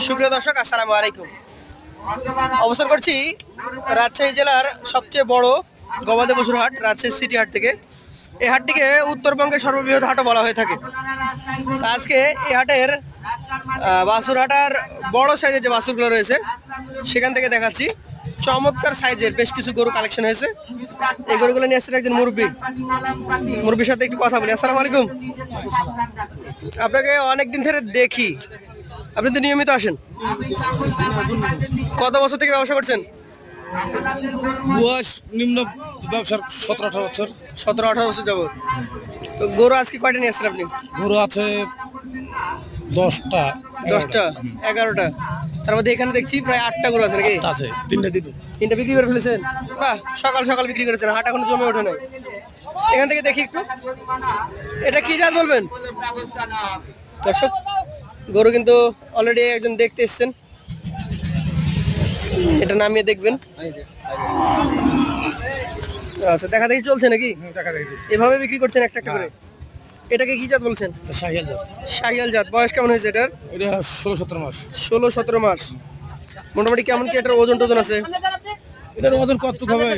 সুপ্রিয় দর্শক, আসসালামু আলাইকুম। অবস্থান করছি রাজশাহী জেলার সবচেয়ে বড় গবাদি পশুর হাট, রাজশাহী সিটি হাট থেকে। এই হাটটিকে উত্তরবঙ্গের সর্ববৃহৎ হাটও বলা হয়ে থাকে। আজকে এই হাটের বাছুর হাটার বড় সাইজের যে বাছুরগুলো রয়েছে সেখান থেকে দেখাচ্ছি। চমৎকার সাইজের বেশ কিছু গরু কালেকশন হয়েছে। এই গরুগুলো নিয়ে আসছে একজন মুরব্বীর সাথে একটু কথা বলি। আসসালামু আলাইকুম। আপনাকে অনেকদিন ধরে দেখি, আপনি তো নিয়মিত আসেন। কত বছর থেকে ব্যবসা করছেন? বয়স নিম্ন ব্যবসার 17-18 বছর। 17-18 বছর যাবো। তো গরু আজকে কয়টা নিয়ে আসছেন আপনি? গরু আছে 10টা 11টা। তার মধ্যে এখানে দেখছি প্রায় 8টা গরু আছে নাকি? আছে, 3টা দিবে। 3টা বিক্রি করে ফেলেছেন? বাহ, সকাল সকাল বিক্রি করেছেন, হাট এখনো জমে ওঠে নাই। এখান থেকে দেখি একটু, এটা কি জাত বলবেন? দর্শক, গরু কিন্তু অলরেডি একজন দেখতে এসছেন, এটা নামিয়ে দেখবেন। আচ্ছা, দেখা দেখি চলছে নাকি? এভাবে বিক্রি করছেন একটা একটা করে? এটাকে কি জাত বলছেন? শাহিয়াল জাত। শাহিয়াল জাত। বয়স কেমন হয়েছে এটার? এটা 16-17 মাস। 16-17 মাস। মোটামুটি কেমন কি এটার ওজন টোজন আছে? এটার ওজন কত হবে?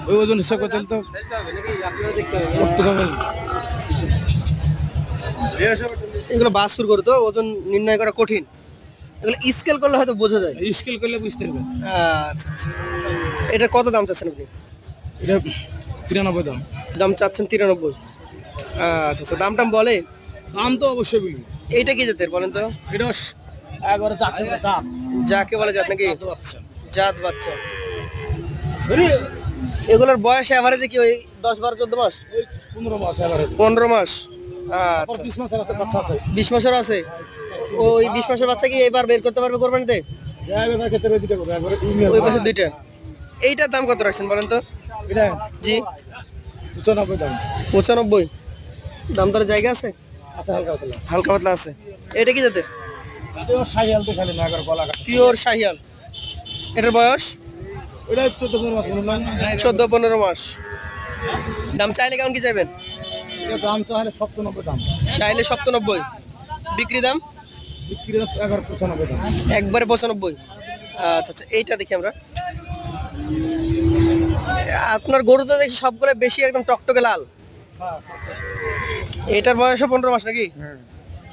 ওই ওজন হিসাব করতে তো করতে হবে। এগুলো বাছুর গরু, তো ওজন নির্ণয় করা কঠিন। এগুলো স্কেল করলে হয়তো বোঝা যায়। স্কেল করলে বুঝতে পারবেন। আচ্ছা আচ্ছা। এটা কত দাম চাচ্ছেন আপনি? এটা 93 দাম। দাম চাচ্ছেন 93। আচ্ছা আচ্ছা, দাম টাম বলে? দাম তো অবশ্যই বলবি। এইটা কি জাতের বলেন তো? এটা একবারে জাত। যাকে বলে জাত নাকি? আচ্ছা, জাত বাচ্চা। এগুলোর বয়স এভারেজে কি ওই 10-12-14 মাস? 15 মাস এভারেজ। 15 মাস। আচ্ছা, 20 মাসের আছে, বাচ্চা আছে। 20 মাসের আছে। ওই 20 মাসের বাচ্চা কি এবার বের করতে পারবে কোরবানিতে? এবার ক্ষেত্রে দিতে হবে একবারে। ওই পাশে দুইটা। এইটার দাম কত রাখছেন বলেন তো? এটা জি 95 দাম। 95। দাম দরের জায়গা আছে? আচ্ছা, হালকা পাতলা। হালকা পাতলা আছে। এটা কি জাতের? এটা শাহিয়াল তো খালি না, একবার গলা কাটা। পিওর শাহিয়াল। এটার বয়স? এটা 14-15 মাস বললাম। 14-15 মাস। দাম চাইলে কেমন কি চাইবেন? এটা দাম তো হলে 97 দাম। চাইলে 97। বিক্রি দাম? বিক্রি 95 দাম। একবারে 95। আচ্ছা আচ্ছা, এইটা দেখি আমরা। আপনার গরু তো দেখি সবগুলো বেশি একদম টকটকে লাল। এটার বয়সও 15 মাস নাকি?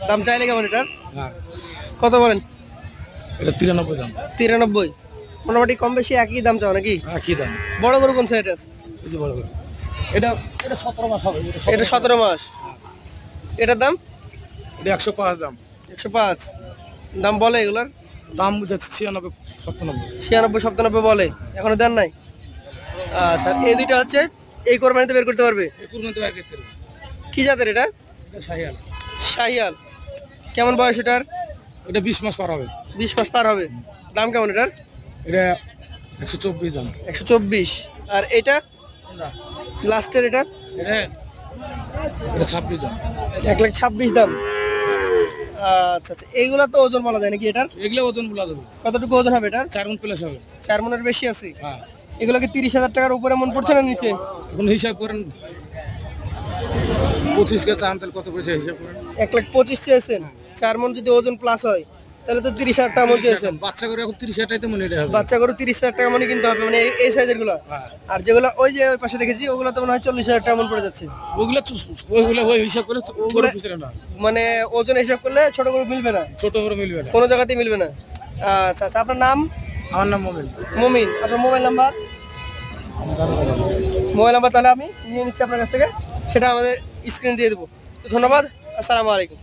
দাম চাইলে কেমন এটার? হ্যাঁ, কত বলেন? এটা 93 দাম। 93। মোটামুটি কম বেশি একই দাম চাও নাকি? কি দাম? বড় গরু কোন সাইড আছে? এই যে বড় করে। এটা 17 মাস হবে। এটা 17 মাস। এটার দাম? এটা 105 দাম। 105 দাম বলে এগুলার? দাম বুঝাচ্ছে 96-97। 96-97 বলে, এখনো দেন নাই? আচ্ছা, এই দুইটা হচ্ছে এই কোরবানিতে বের করতে পারবে? এই কুরবানিতে বাইরে করতে হবে। কি জাতের এটা? এটা শাহিয়াল। শাহিয়াল। কেমন বয়স এটার? এটা 20 মাস পার হবে। 20 মাস পার হবে। দাম কেমন এটার? এটা 124 দাম। 124। আর এটা লাস্টের এটা? এটা 26 দাম। 1,26,000 দাম। আচ্ছা আচ্ছা, এইগুলা তো ওজন বলা যায় নাকি এটার? এগুলো ওজন বলা যাবে। কতটুকু ওজন হবে এটার? 4 মণ প্লাস হবে। 4 মণের বেশি আছে। হ্যাঁ, এগুলো কি 30,000 টাকার উপরে মন পড়ছে না নিচে? এখন হিসাব করেন 25 কে চান তাহলে কত পয়সা হিসাব করেন। 1,25,000 চেয়েছেন। 4 মণ যদি ওজন প্লাস হয় তাহলে তো 30,000 টাকা মন চেয়েছেন। বাচ্চা করে এখন 30,000 টাকাতে মনে এটা হবে। বাচ্চা গরু 30,000 টাকা মনে কিনতে হবে, মানে এই সাইজের গুলো। আর যেগুলো ওই যে ওই পাশে দেখেছি ওগুলো তো মনে হয় 40,000 টাকা মন পড়ে যাচ্ছে। ওইগুলো ওই হিসাব করে ওগুলো পিছনে না, মানে ওজন হিসাব করলে ছোট গরু মিলবে না, ছোট বড় মিলবে না, কোনো জায়গাতেই মিলবে না। আচ্ছা আচ্ছা, আপনার নাম? আমার নাম মোমিন। মুমিন। আপনার মোবাইল নাম্বার? মোবাইল নাম্বার তাহলে আমি নিয়ে নিচ্ছি আপনার কাছ থেকে, সেটা আমাদের স্ক্রিনে দিয়ে দেবো। তো ধন্যবাদ, আসসালামু আলাইকুম।